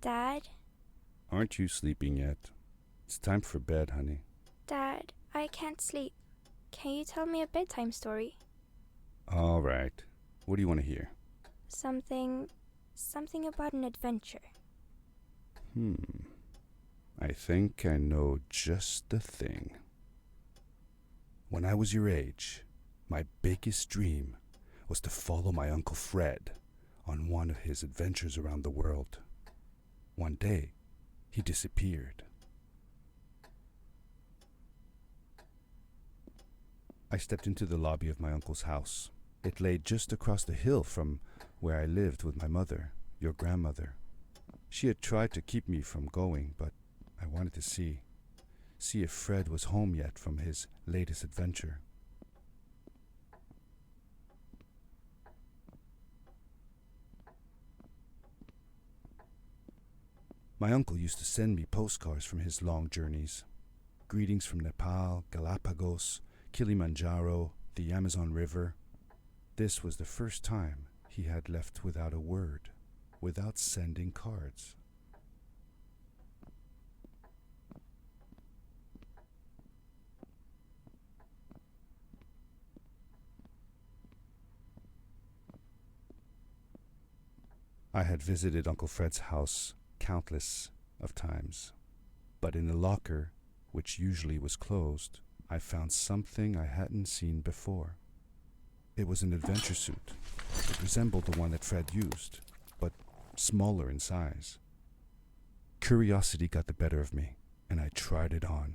Dad? Aren't you sleeping yet? It's time for bed, honey. Dad, I can't sleep. Can you tell me a bedtime story? All right. What do you want to hear? Something about an adventure. I think I know just the thing. When I was your age, my biggest dream was to follow my Uncle Fred on one of his adventures around the world. One day, he disappeared. I stepped into the lobby of my uncle's house. It lay just across the hill from where I lived with my mother, your grandmother. She had tried to keep me from going, but I wanted to see if Fred was home yet from his latest adventure. My uncle used to send me postcards from his long journeys. Greetings from Nepal, Galapagos, Kilimanjaro, the Amazon River. This was the first time he had left without a word, without sending cards. I had visited Uncle Fred's house countless of times, but in the locker, which usually was closed, I found something I hadn't seen before. It was an adventure suit. It resembled the one that Fred used, but smaller in size. Curiosity got the better of me, and I tried it on.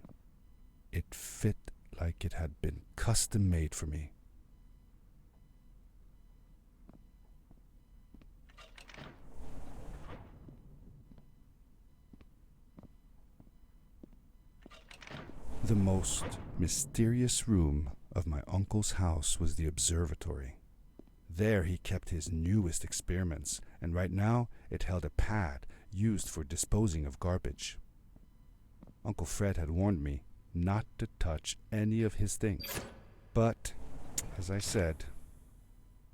It fit like it had been custom made for me. The most mysterious room of my uncle's house was the observatory. There he kept his newest experiments, and right now it held a pad used for disposing of garbage. Uncle Fred had warned me not to touch any of his things. But, as I said,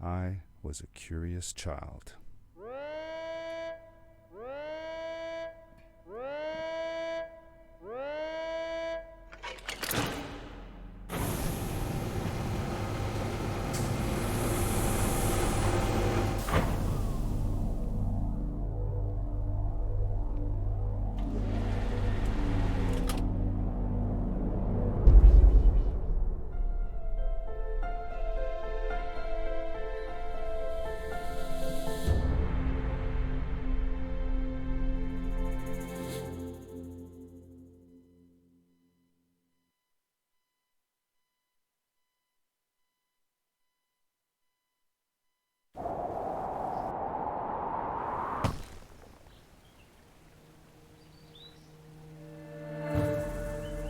I was a curious child.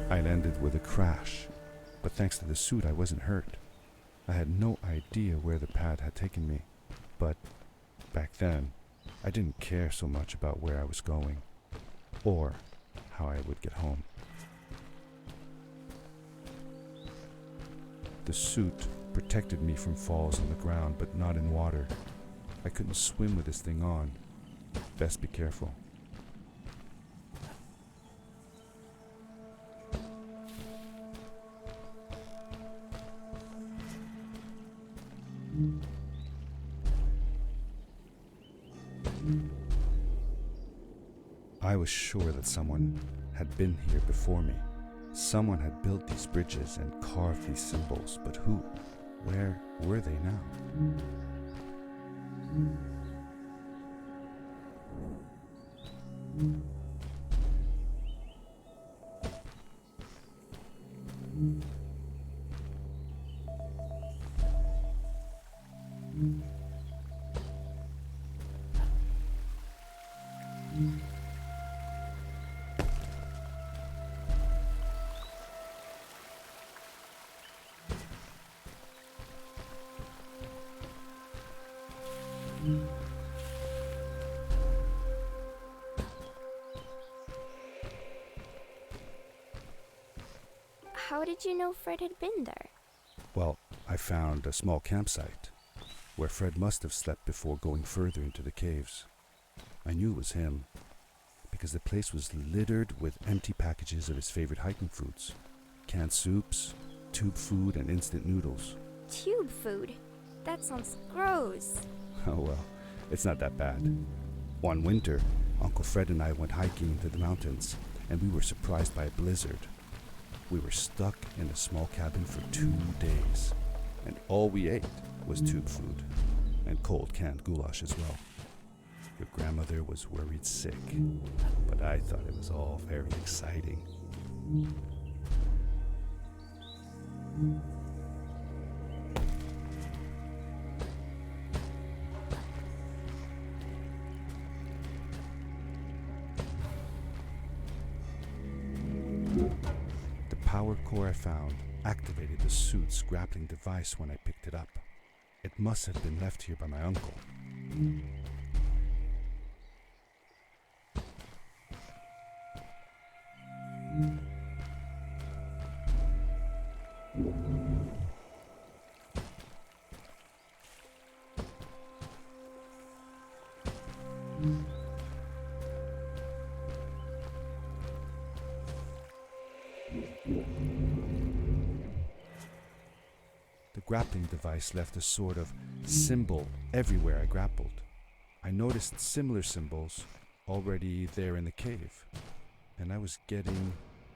I landed with a crash, but thanks to the suit I wasn't hurt. I had no idea where the pad had taken me, but back then I didn't care so much about where I was going or how I would get home. The suit protected me from falls on the ground, but not in water. I couldn't swim with this thing on. Best be careful. I was sure that someone had been here before me. Someone had built these bridges and carved these symbols, but who? Where were they now? How did you know Fred had been there? Well, I found a small campsite where Fred must have slept before going further into the caves. I knew it was him because the place was littered with empty packages of his favorite hiking foods, canned soups, tube food, and instant noodles. Tube food? That sounds gross. Oh well, it's not that bad. One winter, Uncle Fred and I went hiking into the mountains, and we were surprised by a blizzard. We were stuck in a small cabin for 2 days, and all we ate was tube food, and cold canned goulash as well. Your grandmother was worried sick, but I thought it was all very exciting. The power core I found activated the suit's grappling device when I picked it up. It must have been left here by my uncle. The grappling device left a sort of symbol everywhere I grappled. I noticed similar symbols already there in the cave, and I was getting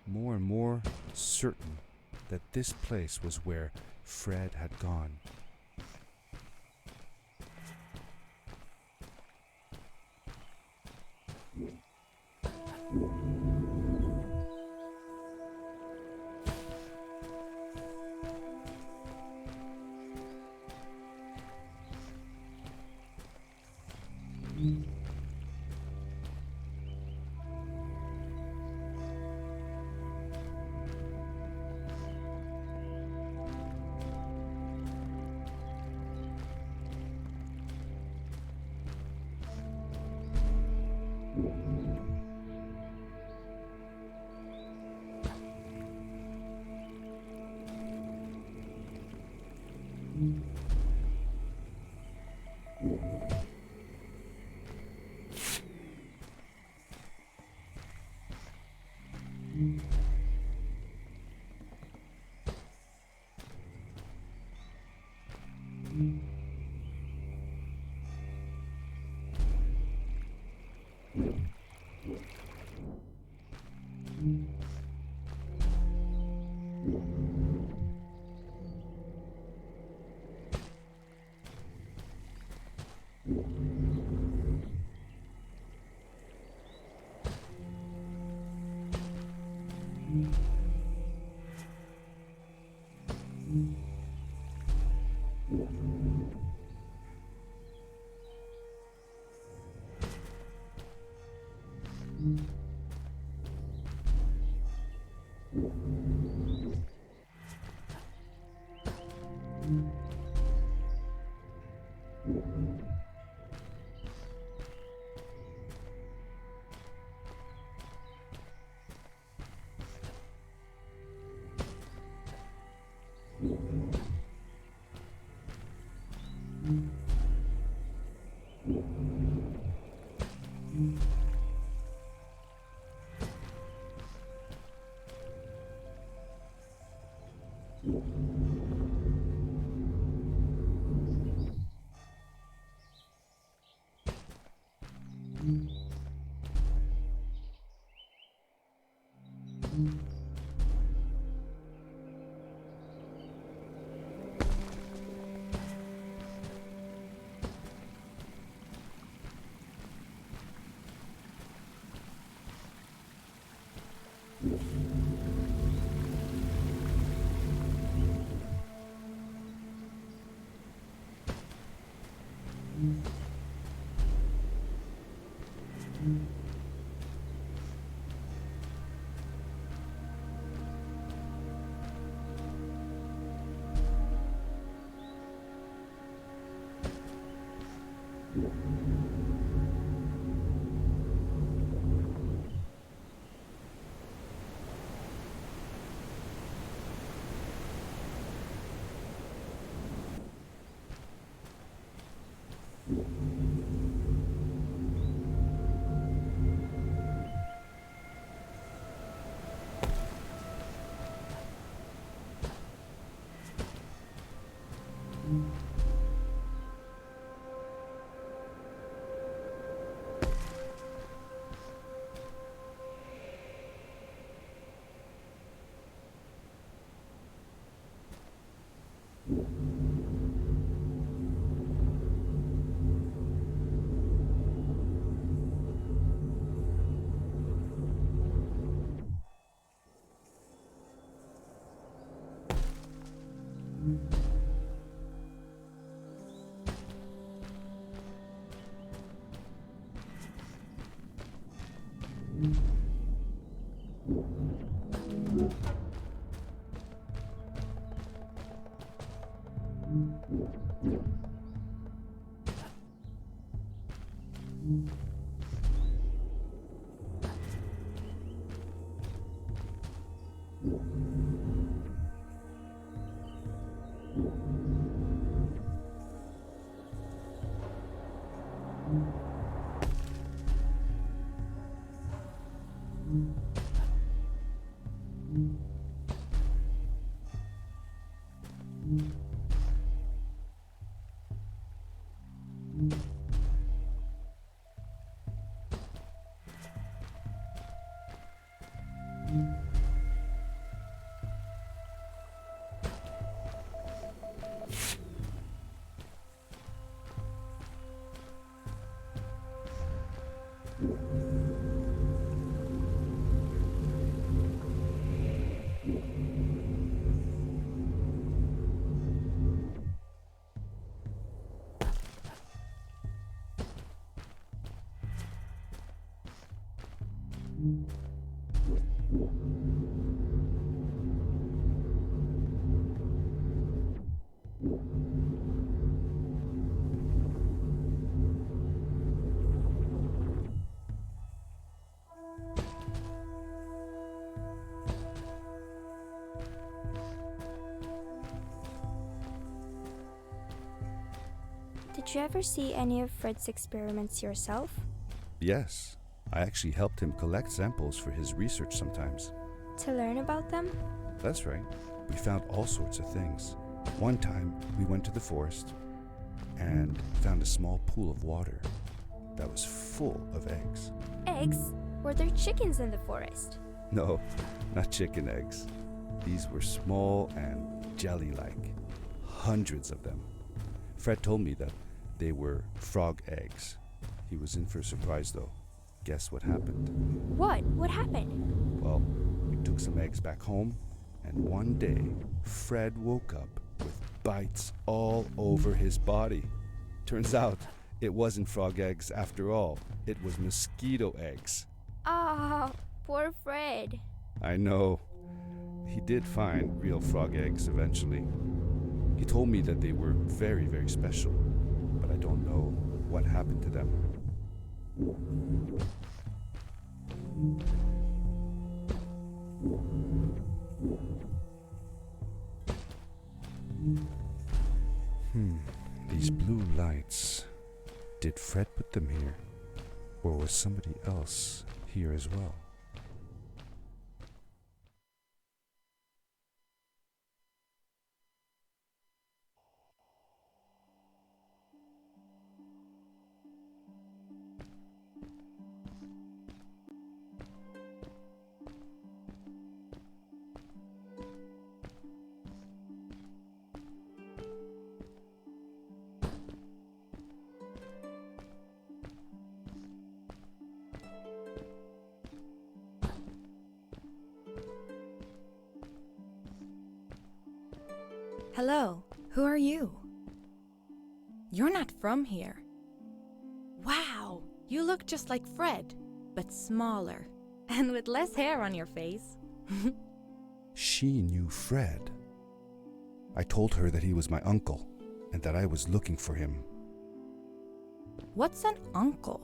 more and more certain that this place was where Fred had gone. Did you ever see any of Fred's experiments yourself? Yes, I actually helped him collect samples for his research sometimes. To learn about them? That's right. We found all sorts of things. One time, we went to the forest and found a small pool of water that was full of eggs. Eggs? Were there chickens in the forest? No, not chicken eggs. These were small and jelly-like. Hundreds of them. Fred told me that they were frog eggs. He was in for a surprise though. Guess what happened? What? What happened? Well, we took some eggs back home, and one day, Fred woke up with bites all over his body. Turns out, it wasn't frog eggs after all. It was mosquito eggs. Ah, poor Fred. I know. He did find real frog eggs eventually. He told me that they were very, very special, but I don't know what happened to them. These blue lights. Did Fred put them here? Or was somebody else here as well? Hello, who are you? You're not from here. Wow, you look just like Fred, but smaller, and with less hair on your face. She knew Fred. I told her that he was my uncle and that I was looking for him. What's an uncle?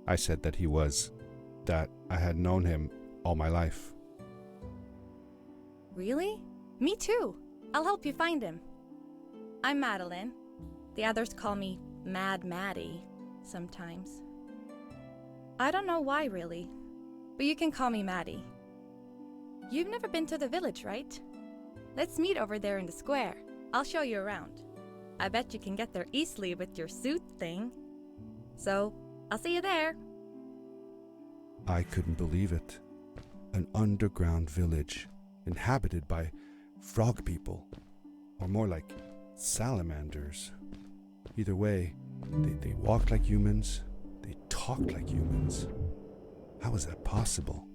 I said that I had known him all my life. Really? Me too. I'll help you find him. I'm Madeline. The others call me Mad Maddie sometimes. I don't know why really, but you can call me Maddie. You've never been to the village, right? Let's meet over there in the square. I'll show you around. I bet you can get there easily with your suit thing. So, I'll see you there. I couldn't believe it. An underground village inhabited by frog people, or more like salamanders. Either way, they walked like humans, they talked like humans. How is that possible?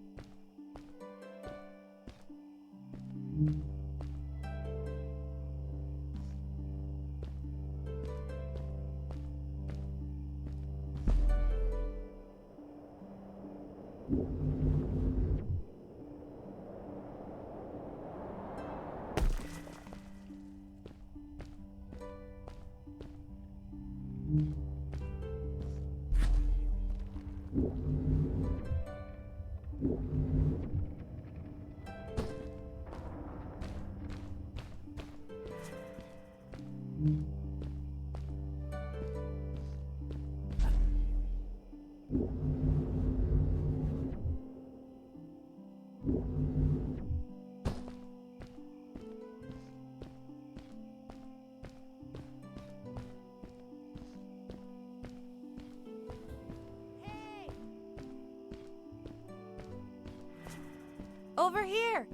Over here!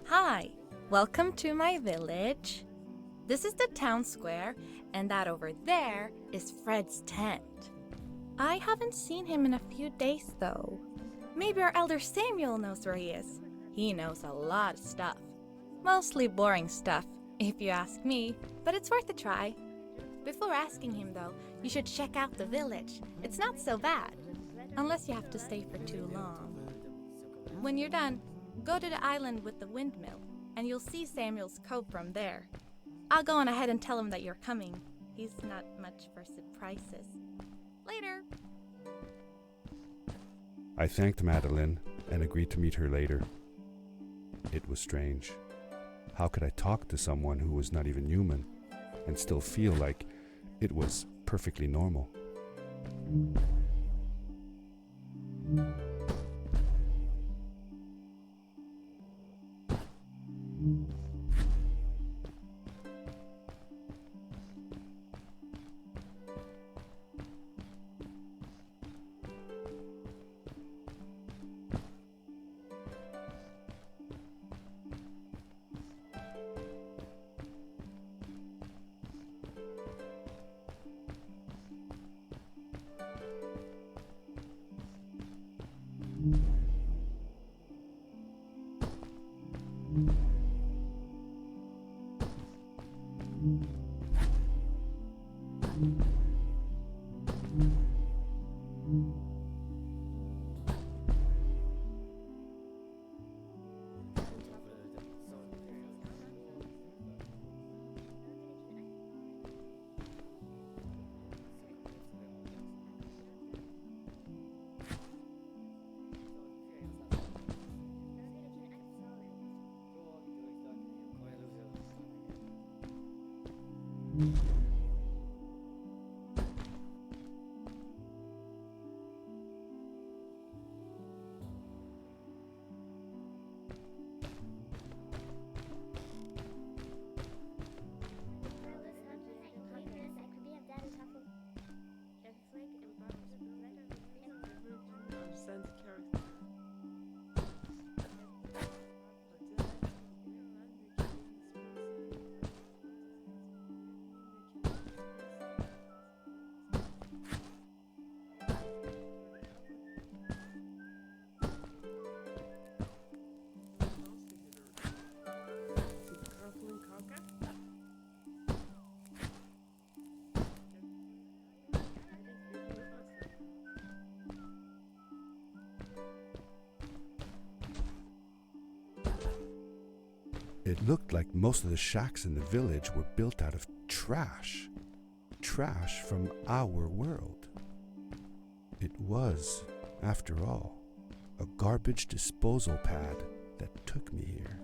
Hi, welcome to my village. This is the town square, and that over there is Fred's tent. I haven't seen him in a few days, though. Maybe our elder Samuel knows where he is. He knows a lot of stuff. Mostly boring stuff, if you ask me, but it's worth a try. Before asking him, though, you should check out the village. It's not so bad, unless you have to stay for too long. When you're done, go to the island with the windmill, and you'll see Samuel's cove from there. I'll go on ahead and tell him that you're coming. He's not much for surprises. Later! I thanked Madeline and agreed to meet her later. It was strange. How could I talk to someone who was not even human and still feel like it was perfectly normal? It looked like most of the shacks in the village were built out of trash. Trash from our world. It was, after all, a garbage disposal pad that took me here.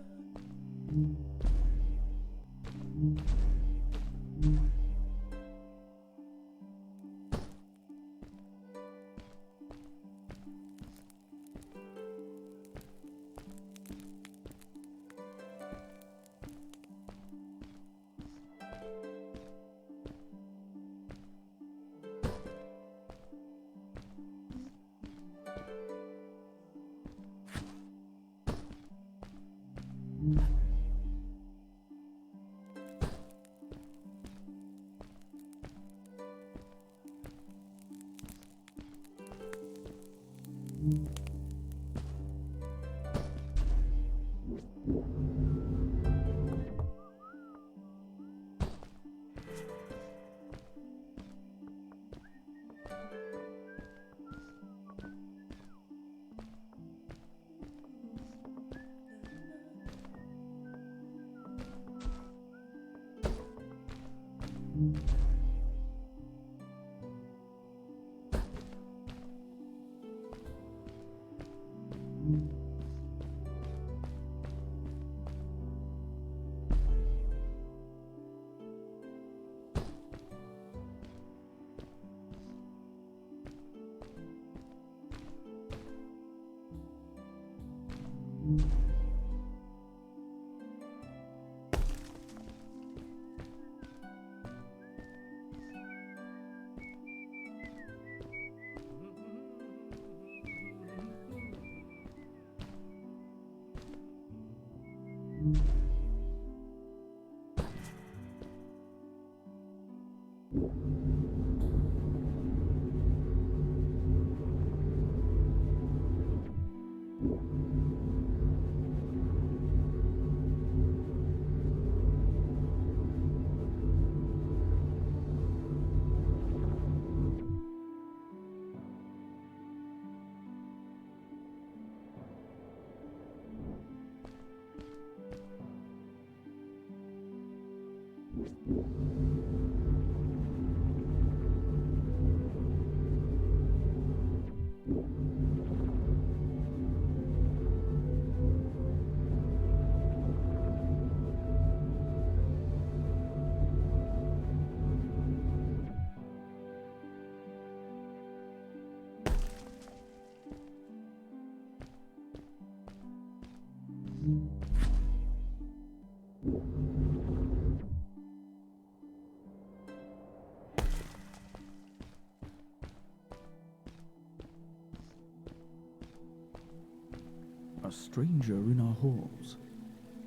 A stranger in our halls.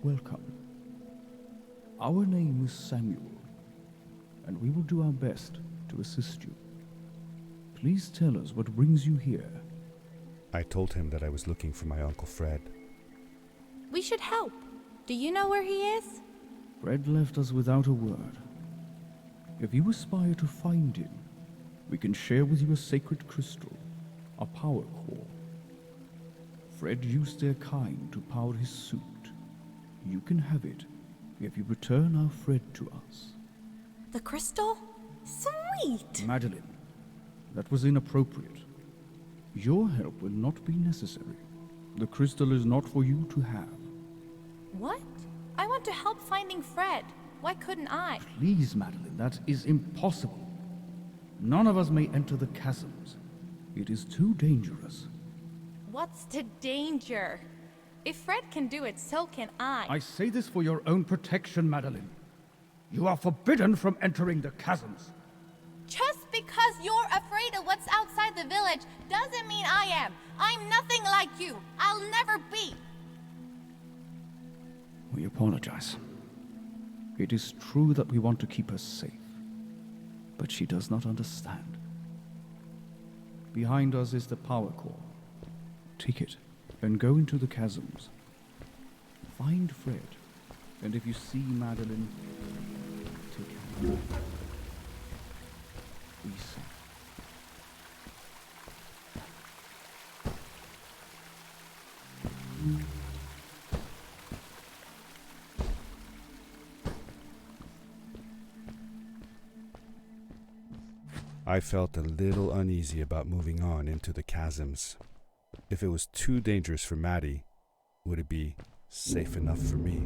Welcome. Our name is Samuel, and we will do our best to assist you. Please tell us what brings you here. I told him that I was looking for my Uncle Fred. We should help. Do you know where he is? Fred left us without a word. If you aspire to find him, we can share with you a sacred crystal, a power core. Fred used their kind to power his suit. You can have it if you return our Fred to us. The crystal? Sweet! Madeline, that was inappropriate. Your help will not be necessary. The crystal is not for you to have. What? I want to help finding Fred. Why couldn't I? Please, Madeline, that is impossible. None of us may enter the chasms. It is too dangerous. What's the danger? If Fred can do it, so can I. I say this for your own protection, Madeline. You are forbidden from entering the chasms. Just because you're afraid of what's outside the village doesn't mean I am. I'm nothing like you. I'll never be. We apologize. It is true that we want to keep her safe, but she does not understand. Behind us is the power core. Take it and go into the chasms. Find Fred, and if you see Madeline, take her. Be safe. I felt a little uneasy about moving on into the chasms. If it was too dangerous for Maddie, would it be safe enough for me?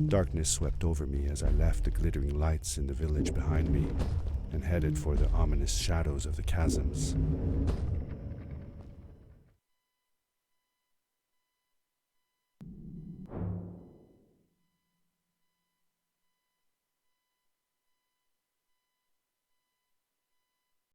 Darkness swept over me as I left the glittering lights in the village behind me and headed for the ominous shadows of the chasms.